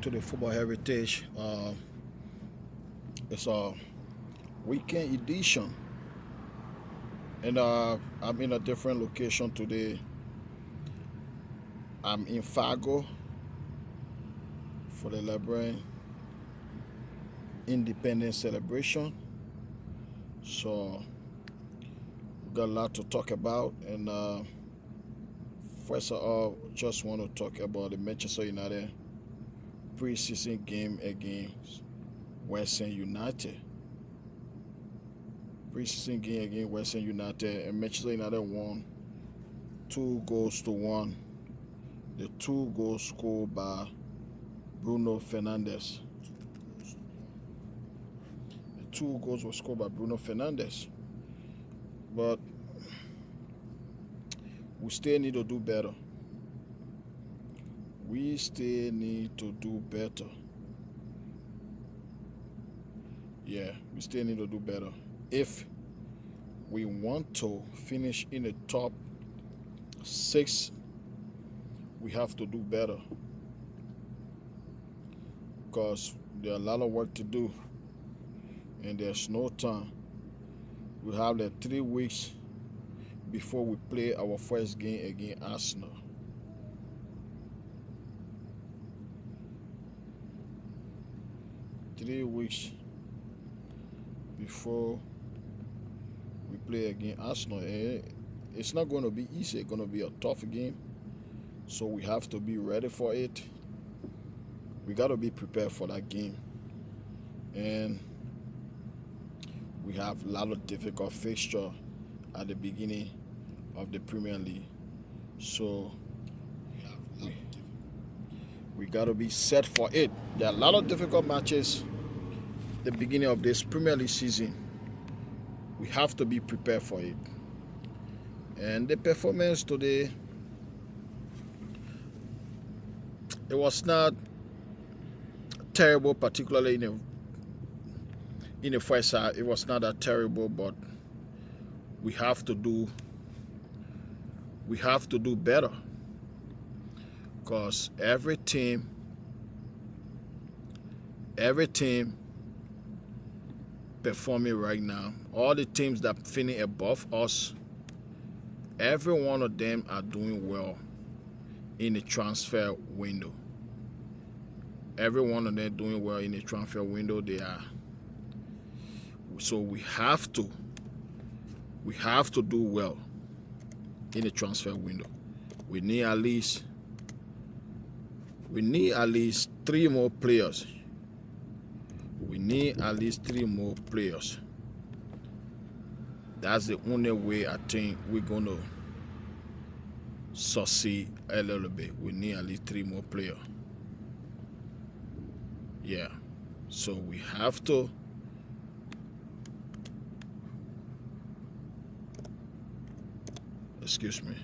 to the Football Heritage. It's a weekend edition, and I'm in a different location today. I'm in Fargo for the Liberian Independence celebration. So we got a lot to talk about, and first of all, just want to talk about the Manchester United preseason game against West Ham United. Preseason game against West Ham United, and Manchester United won 2-1. The 2 goals scored by Bruno Fernandes. The 2 goals were scored by Bruno Fernandes. But we still need to do better. We still need to do better. Yeah, we still need to do better. If we want to finish in the top 6, we have to do better. Because there's a lot of work to do. And there's no time. We have the 3 weeks before we play our first game against Arsenal. Three weeks before we play against Arsenal. It's not going to be easy. It's going to be a tough game. So we have to be ready for it. We got to be prepared for that game. And we have a lot of difficult fixture at the beginning of the Premier League. So we got to be set for it. There are a lot of difficult matches at the beginning of this Premier League season. We have to be prepared for it. And the performance today, it was not terrible, particularly in the first half. It was not that terrible, but we have to do better, because every team performing right now, all the teams that finish above us, every one of them are doing well in the transfer window. Every one of them doing well in the transfer window. They are. So we have to do well in the transfer window. We need at least 3 more players. We need at least 3 more players. That's the only way I think we're gonna succeed a little bit. We need at least 3 more players. Yeah. So we have to excuse me.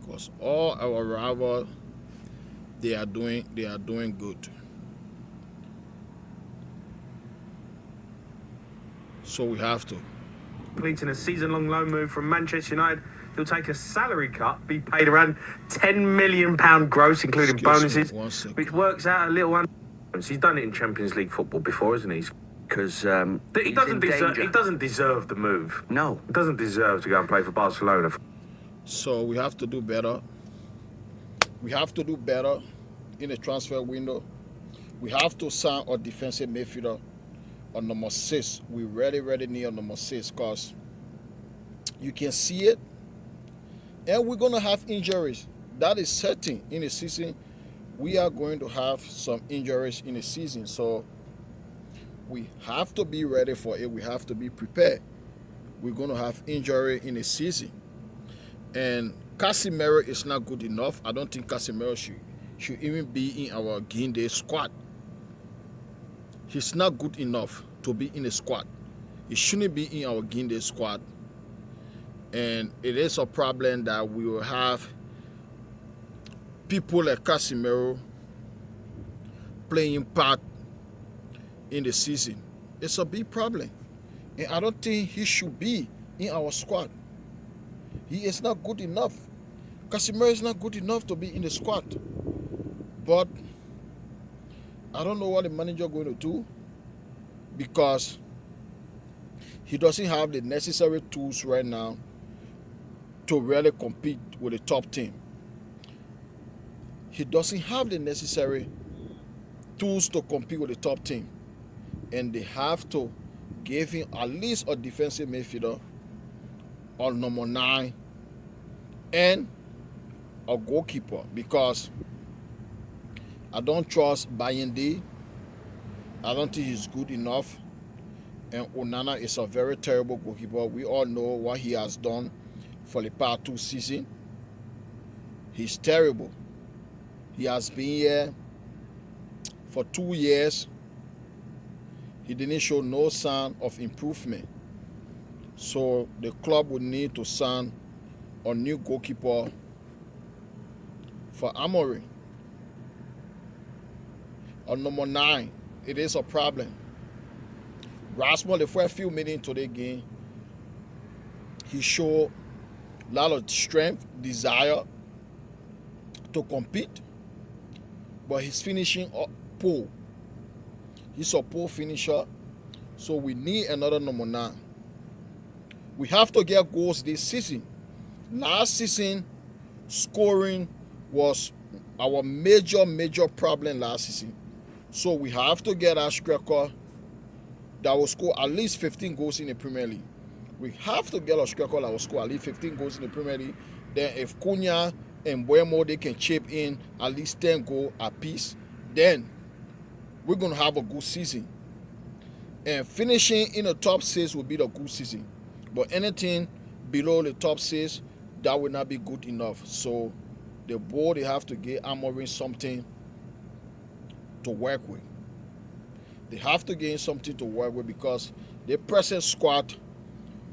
Because all our rivals, they are doing good. So we have to. Completing a season-long loan move from Manchester United, he'll take a salary cut, be paid around £10 million gross, including bonuses, which works out a little. He's done it in Champions League football before, isn't he? Because He doesn't deserve the move. No. He doesn't deserve to go and play for Barcelona. So we have to do better. We have to do better in the transfer window. We have to sign a defensive midfielder on number 6. We really need a number 6, because you can see it. And we're going to have injuries. That is certain in the season. We are going to have some injuries in the season. So we have to be ready for it. We have to be prepared. We're going to have injury in the season. And Casemiro is not good enough. I don't think Casemiro should even be in our game day squad. He's not good enough to be in the squad. He shouldn't be in our game day squad. And it is a problem that we will have people like Casemiro playing part in the season. It's a big problem. And I don't think he should be in our squad. He is not good enough. Casemiro is not good enough to be in the squad. But I don't know what the manager is going to do, because he doesn't have the necessary tools right now to really compete with the top team. He doesn't have the necessary tools to compete with the top team. And they have to give him at least a defensive midfielder on number 9 and a goalkeeper, because I don't trust Bayende. I don't think he's good enough. And Onana is a very terrible goalkeeper. We all know what he has done for the past 2 seasons. He's terrible. He has been here for 2 years. He didn't show no sign of improvement. So the club would need to sign a new goalkeeper for Amorim. On number 9, it is a problem. Rashford, the first few minutes into the game, he showed a lot of strength, desire to compete, but his finishing poor. He's a poor finisher, so we need another number 9. We have to get goals this season. Last season, scoring was our major problem last season. So we have to get a striker that will score at least 15 goals in the Premier League. We have to get a striker that will score at least 15 goals in the Premier League. Then if Cunha and Buemo, they can chip in at least 10 goals apiece, then we're going to have a good season. And finishing in the top 6 will be the good season. But anything below the top 6, that will not be good enough. So the board, they have to give Amorim something to work with. They have to gain something to work with, because the present squad,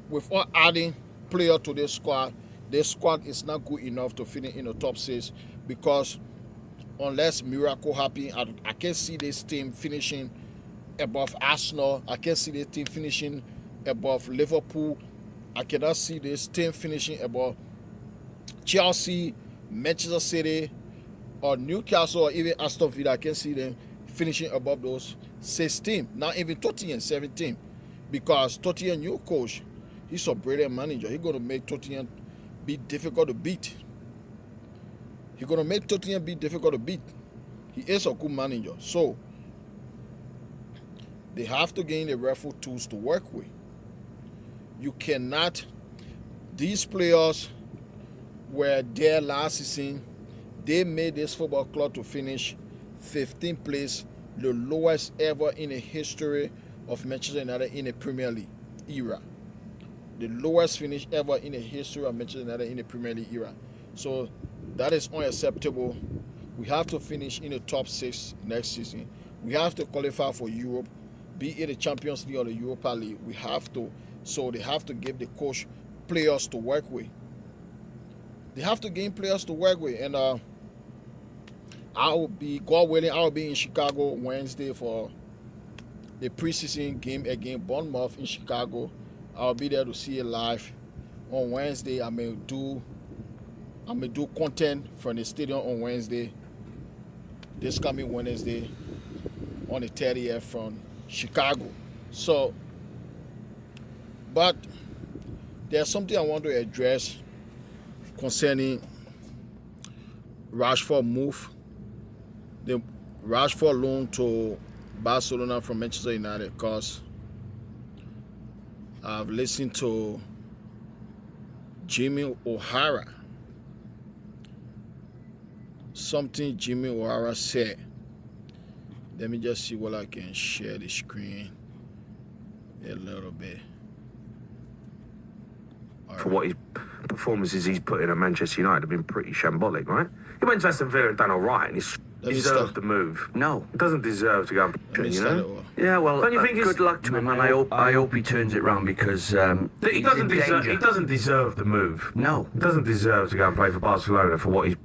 without adding player to this squad is not good enough to finish in the top 6, because unless miracle happen, I can't see this team finishing above Arsenal. I can't see this team finishing above Liverpool. I cannot see this team finishing above Chelsea, Manchester City, or Newcastle, or even Aston Villa. I can't see them finishing above those 6 teams. Not even Tottenham 17, because Tottenham new coach, he's a brilliant manager. He's going to make Tottenham be difficult to beat. He's going to make Tottenham be difficult to beat. He is a good manager. So they have to gain the referee tools to work with. You cannot, these players were there last season. They made this football club to finish 15th place, the lowest ever in the history of Manchester United in the Premier League era. The lowest finish ever in the history of Manchester United in the Premier League era. So that is unacceptable. We have to finish in the top 6 next season. We have to qualify for Europe, be it the Champions League or the Europa League. We have to. So they have to give the coach players to work with. They have to gain players to work with. And I will be, God willing, I will be in Chicago Wednesday for the preseason game against Bournemouth in Chicago. I'll be there to see it live. On Wednesday, I may do content from the stadium on Wednesday. This coming Wednesday on the 30th from Chicago. So, but there's something I want to address concerning Rashford move. The Rashford loan to Barcelona from Manchester United, because I've listened to Jimmy O'Hara. Something Jimmy O'Hara said. Let me just see what I can share the screen a little bit. For what his performances he's put in at Manchester United have been pretty shambolic, right? He went to Aston Villa and done all right, and he deserved the move. No, he doesn't deserve to go and you know. Yeah, well, don't you think good luck to him, and I hope he turns it round, because he doesn't deserve the move. No, he doesn't deserve to go and play for Barcelona for what his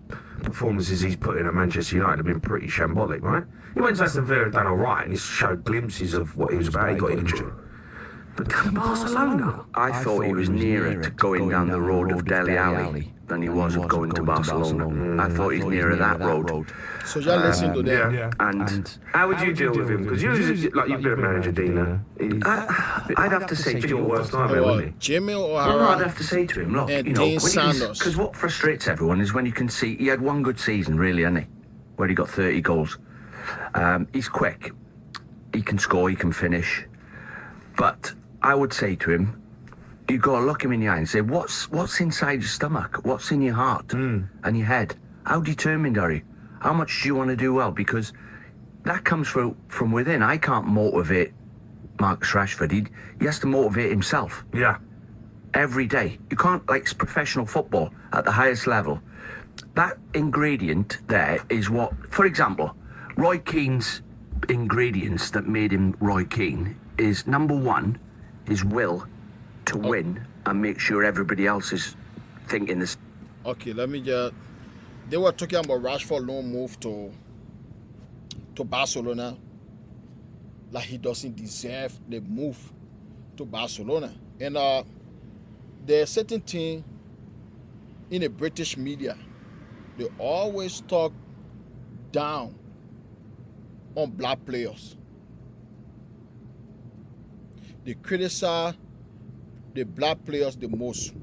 performances he's put in at Manchester United have been pretty shambolic, right? He went to Aston Villa and done all right, and he showed glimpses of what he was about. He got injured. But Barcelona, I thought he was nearer to going down the road of Dele Alli than he was of going to Barcelona. I thought he's nearer that road. So y'all listen to them. Yeah. And how would you deal with him? Because you've been a manager, Dina. I'd have to say to your worst nightmare, wouldn't he? Jimmy Well, O'Hara I'd have to say to him, look, and you know, Dean Sanders. because what frustrates everyone is when you can see he had one good season, really, hasn't he? Where he got 30 goals. He's quick. He can score. He can finish. But I would say to him, you got to look him in the eye and say, what's inside your stomach? What's in your heart and your head? How determined are you? How much do you want to do well? Because that comes from within. I can't motivate Marcus Rashford. He has to motivate himself. yeah. Every day. You can't, like, it's professional football at the highest level. That ingredient there is what, for example, Roy Keane's ingredients that made him Roy Keane is, number one, his will to win and make sure everybody else is thinking this. Okay, let me just. They were talking about Rashford loan move to Barcelona. Like he doesn't deserve the move to Barcelona. And there's a certain thing in the British media. They always talk down on black players. They criticize the black players the most.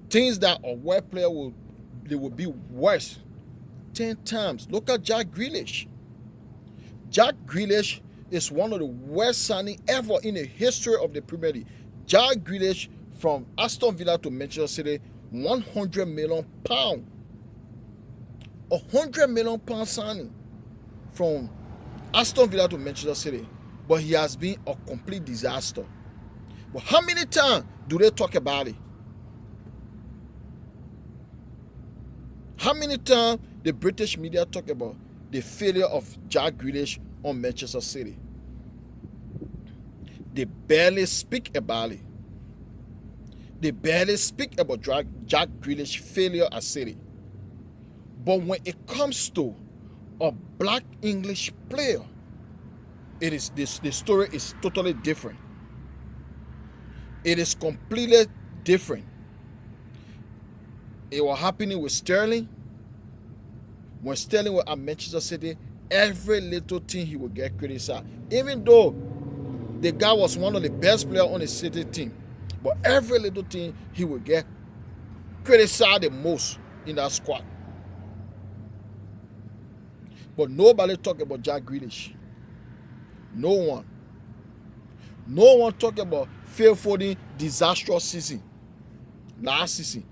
Things that a white player will be worse 10 times. Look at Jack Grealish. Jack Grealish is one of the worst signings ever in the history of the Premier League. Jack Grealish from Aston Villa to Manchester City, £100 million. £100 million signing from Aston Villa to Manchester City. But he has been a complete disaster. But how many times do they talk about it? How many times the British media talk about the failure of Jack Grealish on Manchester City? They barely speak about it. They barely speak about Jack Grealish's failure at City. But when it comes to a black English player, it is this. The story is totally different. It is completely different. It was happening with Sterling. When Sterling was at Manchester City, every little thing he would get criticized. Even though the guy was one of the best players on the City team, but every little thing he would get criticized the most in that squad. But nobody talk about Jack Grealish. No one. No one talk about Phil Foden's disastrous season. Last season.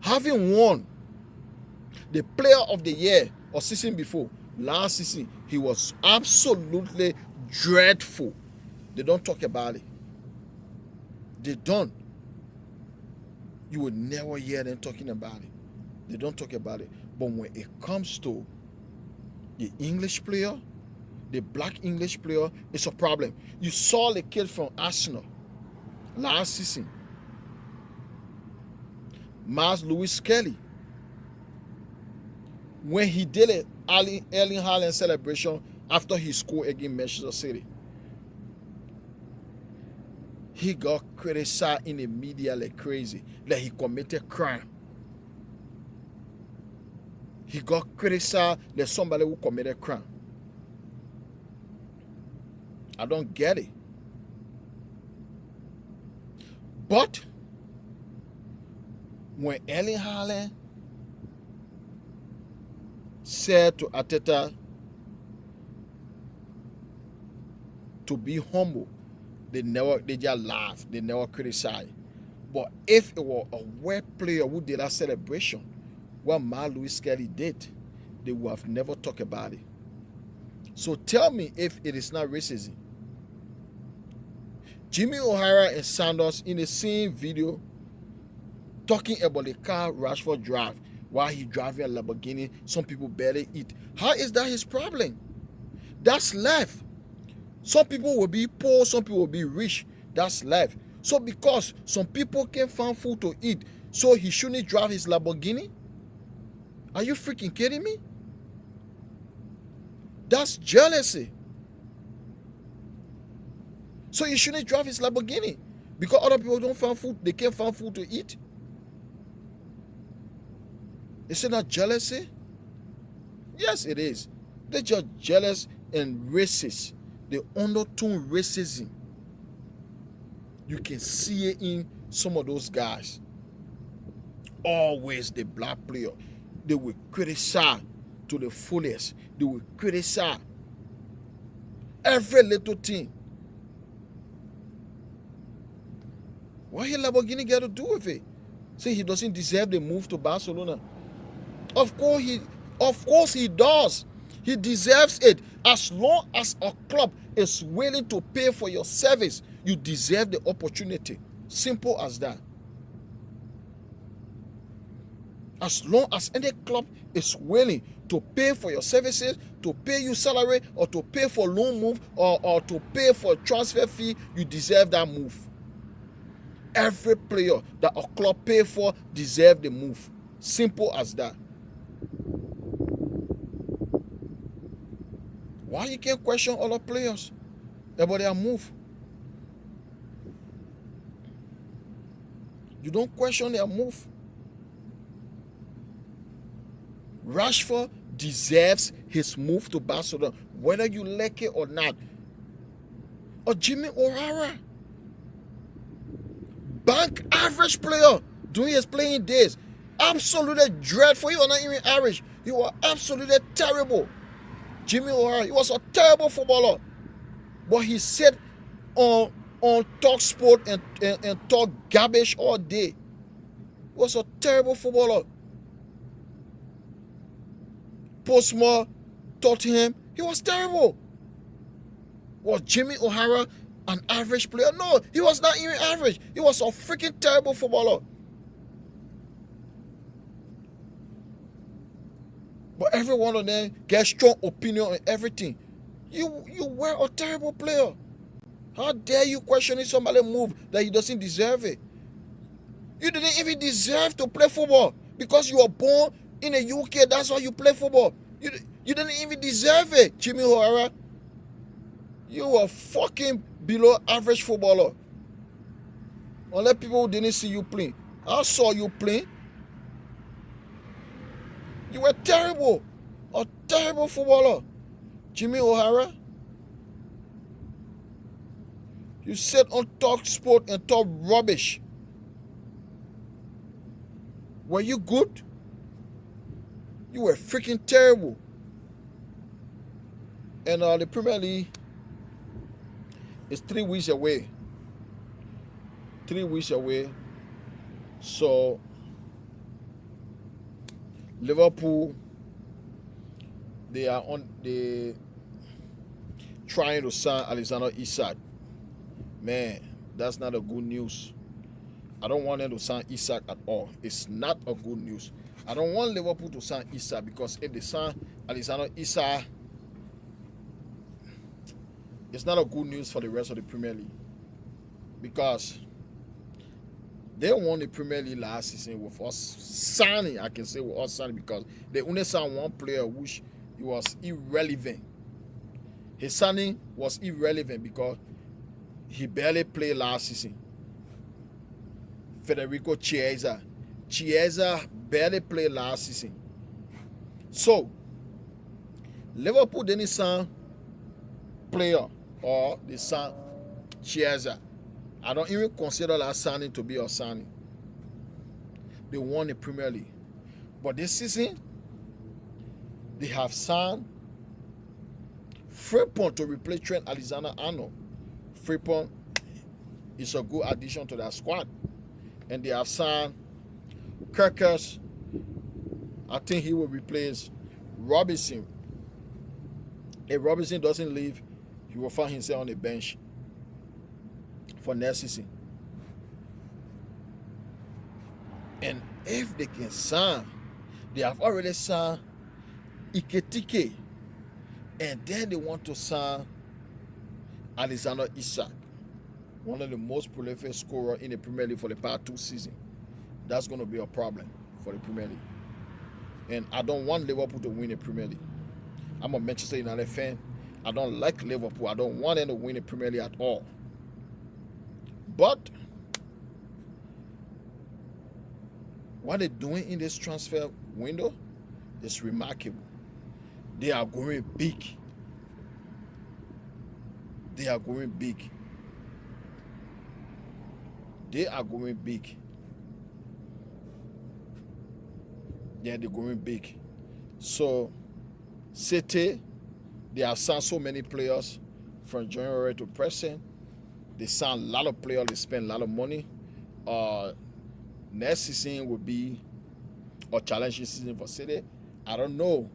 Having won the player of the year or season before, last season, he was absolutely dreadful. They don't talk about it. They don't. You would never hear them talking about it. They don't talk about it. But when it comes to the English player, the black English player, it's a problem. You saw the kid from Arsenal last season, Miles Lewis Kelly. When he did it, Erling Haaland celebration after he scored against Manchester City, he got criticized in the media like crazy, that he committed crime. He got criticized that somebody who committed crime. I don't get it. But when Erling Haaland said to Arteta to be humble, they just laughed. They never criticized. But if it were a white player who did that celebration, what Miles Lewis Kelly did, they would have never talked about it. So tell me if it is not racism. Jimmy O'Hara and Sanders in the same video talking about the car Rashford drive while he driving a Lamborghini, some people barely eat. How is that his problem? That's life. Some people will be poor, some people will be rich. That's life. So because some people can't find food to eat, so he shouldn't drive his Lamborghini? Are you freaking kidding me? That's jealousy. So you shouldn't drive his Lamborghini because other people don't find food. They can't find food to eat. Is it not jealousy? Yes, it is. They're just jealous and racist. They undertone racism. You can see it in some of those guys. Always the black player. They will criticize to the fullest. They will criticize every little thing. What did Lamborghini got to do with it? Say he doesn't deserve the move to Barcelona. Of course he does. He deserves it. As long as a club is willing to pay for your service, you deserve the opportunity. Simple as that. As long as any club is willing to pay for your services, to pay you salary, or to pay for loan move, or to pay for transfer fee, you deserve that move. Every player that a club pay for deserve the move. Simple as that. Why you can't question other players about their move? You don't question their move. Rashford deserves his move to Barcelona, whether you like it or not. Or Jimmy O'Hara, bank average player during his playing days, absolutely dreadful. You are not even average. You are absolutely terrible. Jimmy O'Hara, he was a terrible footballer, but he said on Talk Sport and talk garbage all day. He was a terrible footballer. Postma taught him he was terrible. Was Jimmy O'Hara an average player? No, he was not even average. He was a freaking terrible footballer. But every one of them gets strong opinion on everything. You were a terrible player. How dare you questioning somebody's move that he doesn't deserve it? You didn't even deserve to play football because you were born in the UK. That's why you play football. You didn't even deserve it, Jimmy O'Hara. You were fucking below average footballer. Unless people didn't see you playing. I saw you playing. You were terrible. A terrible footballer. Jimmy O'Hara. You said on Talk Sport and talk rubbish. Were you good? You were freaking terrible. And the Premier League is 3 weeks away. 3 weeks away. So Liverpool, they are trying to sign Alexander Isak. Man, that's not a good news. I don't want them to sign Isak at all. It's not a good news. I don't want Liverpool to sign Isak because if they sign Alexander Isak, it's not a good news for the rest of the Premier League. Because they won the Premier League last season with us signing. I can say with us signing because they only signed one player which he was irrelevant. His signing was irrelevant because he barely played last season. Federico Chiesa. Chiesa barely played last season. So, Liverpool didn't sign player or they signed Chiesa. I don't even consider that signing to be a signing. They won the Premier League. But this season, they have signed Frimpong to replace Trent Alexander-Arnold. Frimpong is a good addition to that squad. And they have signed Kirkers. I think he will replace Robinson. If Robinson doesn't leave, he will find himself on the bench for next season. And if they can sign, they have already signed Iketike. And then they want to sign Alexander Isak, one of the most prolific scorers in the Premier League for the past 2 seasons. That's going to be a problem for the Premier League. And I don't want Liverpool to win the Premier League. I'm a Manchester United fan. I don't like Liverpool. I don't want them to win the Premier League at all. But what they're doing in this transfer window is remarkable. They are going big. They are going big. They are going big. Yeah, they're going big. So, City, they have signed so many players from January to present. They signed a lot of players. They spend a lot of money. Next season will be a challenging season for City. I don't know.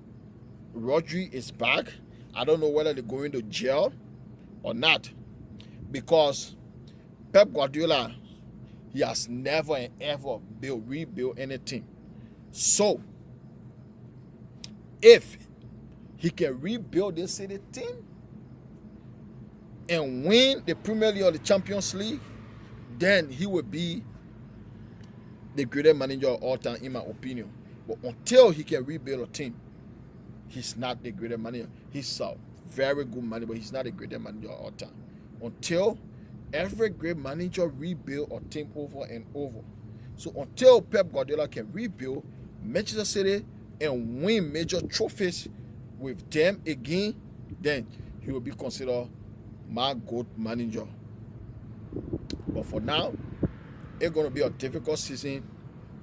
Rodri is back. I don't know whether they're going to jail or not, because Pep Guardiola, he has never and ever rebuilt any team. So, if he can rebuild this City team and win the Premier League or the Champions League, then he will be the greatest manager of all time, in my opinion. But until he can rebuild a team, he's not the greatest manager. He's a very good manager, but he's not the greatest manager of all time. Until every great manager rebuild a team over and over. So until Pep Guardiola can rebuild Manchester City and win major trophies with them again, then he will be considered my GOAT manager. But for now, it's going to be a difficult season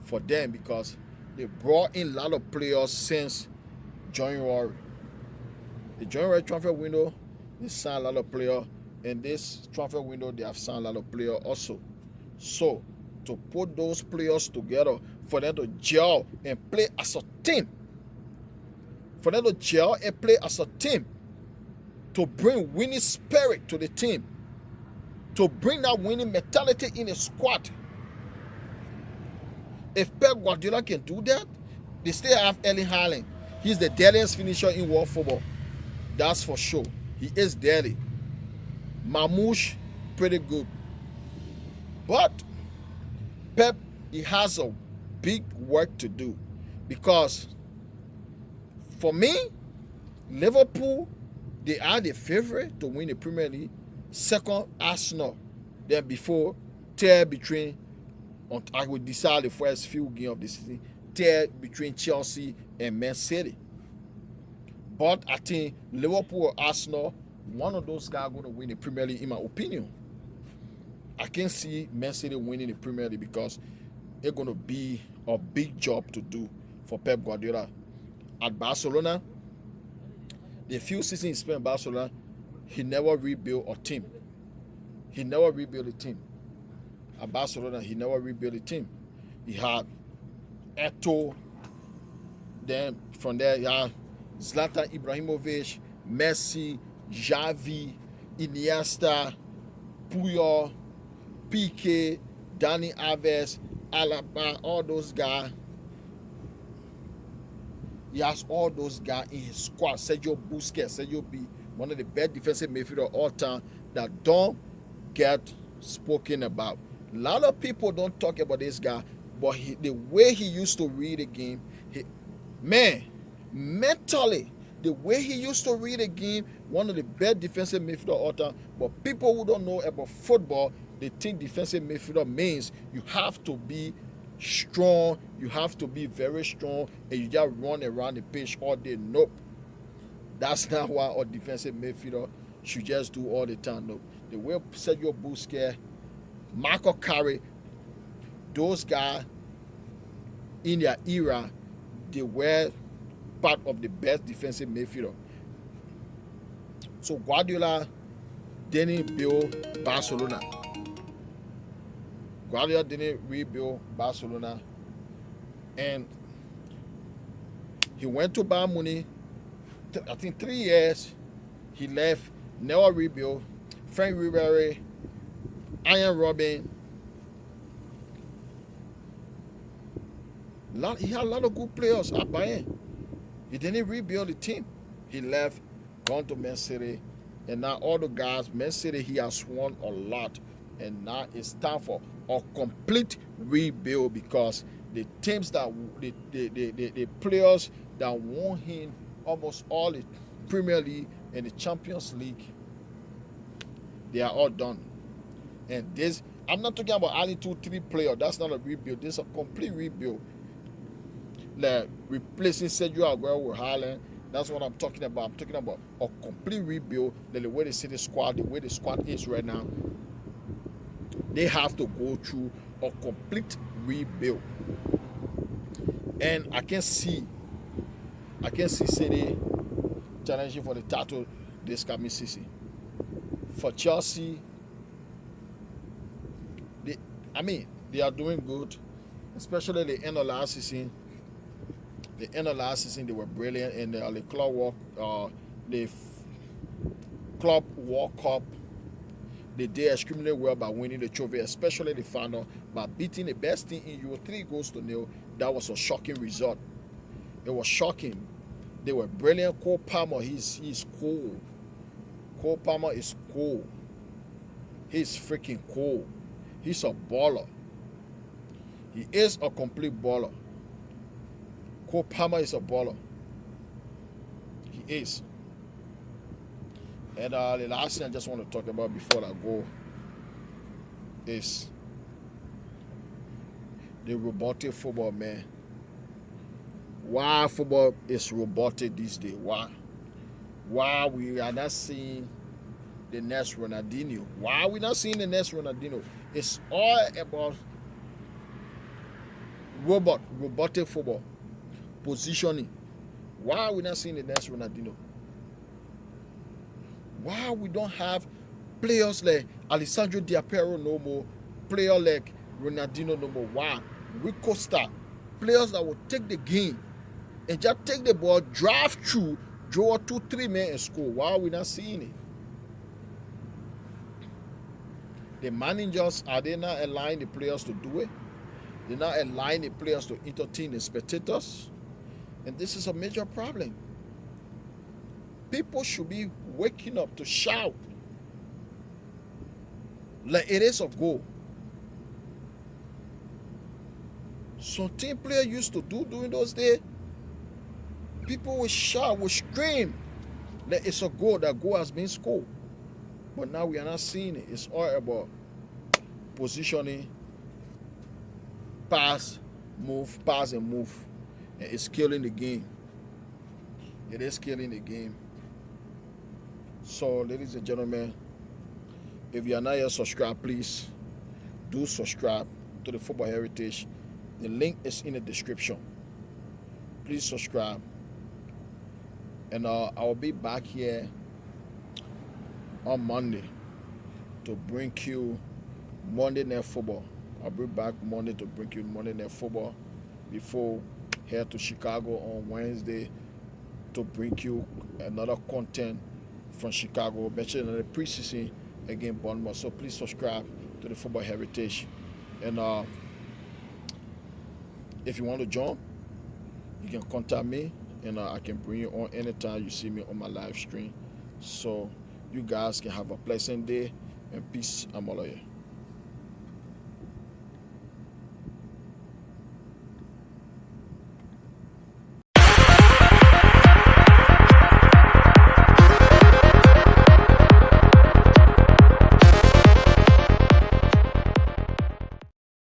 for them because they brought in a lot of players since January. The January transfer window, they signed a lot of players. In this transfer window, they have signed a lot of players also. So, to put those players together, for them to gel and play as a team, for them to gel and play as a team, to bring winning spirit to the team, to bring that winning mentality in the squad. If Pep Guardiola can do that, they still have Erling Haaland. He's the deadliest finisher in world football. That's for sure. He is deadly. Mamouche, pretty good. But Pep, he has a big work to do, because for me, Liverpool, they are the favorite to win the Premier League. Second, Arsenal. Then before, third between, I will decide the first few games of the season, third between Chelsea and Man City. But I think Liverpool or Arsenal, one of those guys are going to win the Premier League, in my opinion. I can see Man City winning the Premier League because it's going to be a big job to do for Pep Guardiola. At Barcelona, the few seasons he spent in Barcelona, he never rebuilt a team. He never rebuilt a team. At Barcelona, he never rebuilt a team. He had Eto'o. Then from there, he had Zlatan Ibrahimovic, Messi, Xavi, Iniesta, Puyol, Piqué, Dani Alves, Alaba, all those guys. He has all those guys in his squad. Sergio Busquets, Sergio B, one of the best defensive midfielders of all time that don't get spoken about. A lot of people don't talk about this guy, but the way he used to read the game, mentally, the way he used to read the game, one of the best defensive midfielders of all time. But people who don't know about football, they think defensive midfielder means you have to be strong, you have to be very strong, and you just run around the pitch all day. Nope. That's not what a defensive midfielder should just do all the time. Nope. The way Sergio Busquets, Michael Carey, those guys in their era, they were part of the best defensive midfielder. So Guardiola didn't build Barcelona. Guardiola didn't rebuild Barcelona, and he went to Bayern Munich. I think 3 years. He left, never rebuilt. Frank Ribery, Ian Robin. He had a lot of good players at Bayern. He didn't rebuild the team. He left, gone to Man City, and now all the guys, Man City, he has won a lot, and now it's time for a complete rebuild because the teams that the players that won him almost all the Premier League and the Champions League, they are all done. And this, I'm not talking about adding 2-3 players. That's not a rebuild. This is a complete rebuild. Like replacing Sergio Aguero with Haaland. That's what I'm talking about. I'm talking about a complete rebuild. The way they see the squad, the way the squad is right now, they have to go through a complete rebuild. And I can see City challenging for the title this coming season. For Chelsea, they are doing good, especially the end of last season. The end of last season, they were brilliant, and the Club World Cup, they did extremely well by winning the trophy, especially the final, by beating the best team in Europe 3-0. That was a shocking result. It was shocking. They were brilliant. Cole Palmer, he's cool. Cole Palmer is cool. He's freaking cool. He's a baller. He is a complete baller. Cole Palmer is a baller. He is. And the last thing I just want to talk about before I go is the robotic football, man. Why football is robotic these days? Why we are not seeing the next Ronaldinho? Why are we not seeing the next Ronaldinho? It's all about robotic football, positioning. Why are we not seeing the next Ronaldinho? Why we don't have players like Alessandro Di Piero no more, players like Ronaldinho no more? Why? We could start players that will take the game and just take the ball, drive through, draw 2-3 men and score. Why are we not seeing it? The managers, are they not allowing the players to do it? They're not allowing the players to entertain the spectators. And this is a major problem. People should be waking up to shout like it is a goal. Some team players used to do during those days. People will shout, will scream that it's a goal, that goal has been scored. But now we are not seeing it. It's all about positioning, pass and move. And it's killing the game. It is killing the game. So, ladies and gentlemen, if you are not yet subscribed, please do subscribe to the Football Heritage. The link is in the description. Please subscribe. And I will be back here on Monday to bring you Monday Night Football. I'll be back Monday to bring you Monday Night Football before head to Chicago on Wednesday to bring you another content from Chicago, mentioning the preseason against Bournemouth. So please subscribe to the Football Heritage. And if you want to join, you can contact me, and I can bring you on anytime you see me on my live stream. So you guys can have a pleasant day, and peace. I'm all of you.